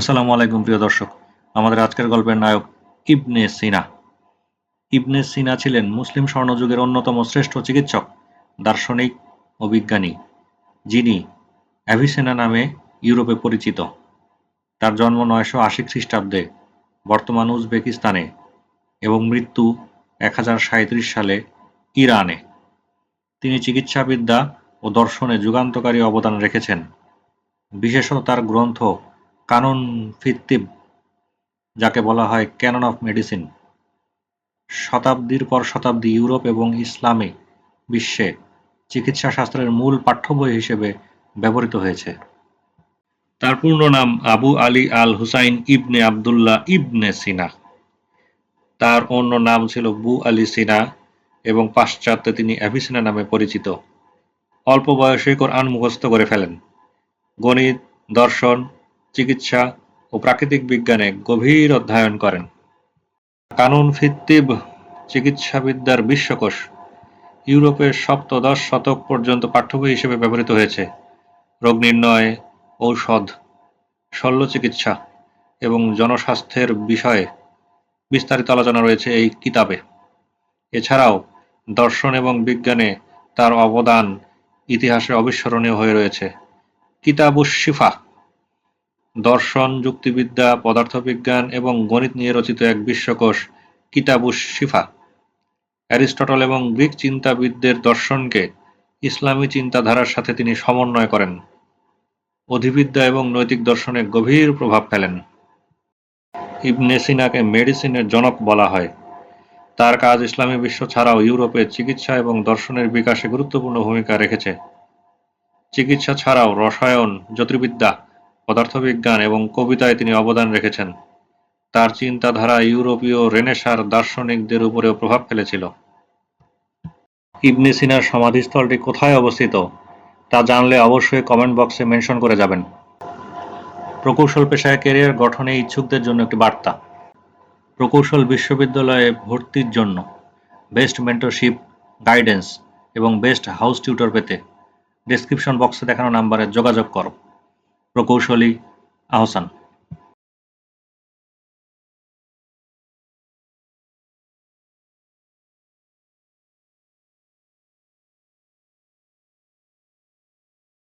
আসসালামু আলাইকুম প্রিয় দর্শক। আমাদের আজকের গল্পের নায়ক ইবনে সিনা। ইবনে সিনা ছিলেন মুসলিম স্বর্ণযুগের অন্যতম শ্রেষ্ঠ চিকিৎসক, দার্শনিক ও বিজ্ঞানী, যিনি অ্যাভিসেনা নামে ইউরোপে পরিচিত। তার জন্ম ৯৮০ খ্রিস্টাব্দে বর্তমান উজবেকিস্তানে এবং মৃত্যু ১০৩৭ সালে ইরানে। তিনি চিকিৎসাবিদ্যা ও দর্শনে যুগান্তকারী অবদান রেখেছেন, বিশেষত তার গ্রন্থ কানুন ফিত্তিব, যাকে বলা হয় ক্যানন অফ মেডিসিন, শতাব্দীর পর শতাব্দী ইউরোপ এবং ইসলামী বিশ্বে চিকিৎসাশাস্ত্রের মূল পাঠ্যবই হিসেবে ব্যবহৃত হয়েছে। তার পূর্ণ নাম আবু আলী আল হুসাইন ইবনে আবদুল্লাহ ইবনে সিনা। তার অন্য নাম ছিল বু আলী সিনা এবং পাশ্চাত্যে তিনি অ্যাভিসেনা নামে পরিচিত। অল্প বয়সে কোরআন মুখস্থ করে ফেলেন। গণিত, দর্শন, চিকিৎসা ও প্রাকৃতিক বিজ্ঞানে গভীর অধ্যয়ন করেন। কানুন ফিত্তিব চিকিৎসাবিদ্যার বিশ্বকোষ, ইউরোপের সপ্তদশ শতক পর্যন্ত পাঠ্যবই হিসেবে ব্যবহৃত হয়েছে। রোগ নির্ণয়, ঔষধ, শল্যচিকিৎসা এবং জনস্বাস্থ্যের বিষয়ে বিস্তারিত আলোচনা রয়েছে এই কিতাবে। এছাড়াও দর্শন এবং বিজ্ঞানে তার অবদান ইতিহাসে অবিস্মরণীয় হয়ে রয়েছে। কিতাবুশ শিফা, দর্শন, যুক্তিবিদ্যা, পদার্থবিজ্ঞান এবং গণিত নিয়ে রচিত এক বিশ্বকোষ কিতাবুশ শিফা। অ্যারিস্টটল এবং গ্রিক চিন্তাবিদদের দর্শনকে ইসলামী চিন্তাধারার সাথে তিনি সমন্বয় করেন। অধিবিদ্যা এবং নৈতিক দর্শনে গভীর প্রভাব ফেলেন। ইবনে সিনাকে মেডিসিনের জনক বলা হয়। তার কাজ ইসলামী বিশ্ব ছাড়াও ইউরোপে চিকিৎসা এবং দর্শনের বিকাশে গুরুত্বপূর্ণ ভূমিকা রেখেছে। চিকিৎসা ছাড়াও রসায়ন, জ্যোতির্বিদ্যা, পদার্থবিজ্ঞান এবং কবিতায় তিনি অবদান রেখেছেন। তার চিন্তাধারা ইউরোপীয় রেনেসাঁর দার্শনিকদের উপরেও প্রভাব ফেলেছিল। ইবনে সিনার সমাধিস্থলটি কোথায় অবস্থিত তা জানলে অবশ্যই কমেন্ট বক্সে মেনশন করে যাবেন। প্রকৌশল পেশায় ক্যারিয়ার গঠনে ইচ্ছুকদের জন্য একটি বার্তা। প্রকৌশল বিশ্ববিদ্যালয়ে ভর্তির জন্য বেস্ট মেন্টরশিপ, গাইডেন্স এবং বেস্ট হাউস টিউটর পেতে ডেসক্রিপশন বক্সে দেখানো নাম্বারে যোগাযোগ করো। প্রকৌশলী আহসান।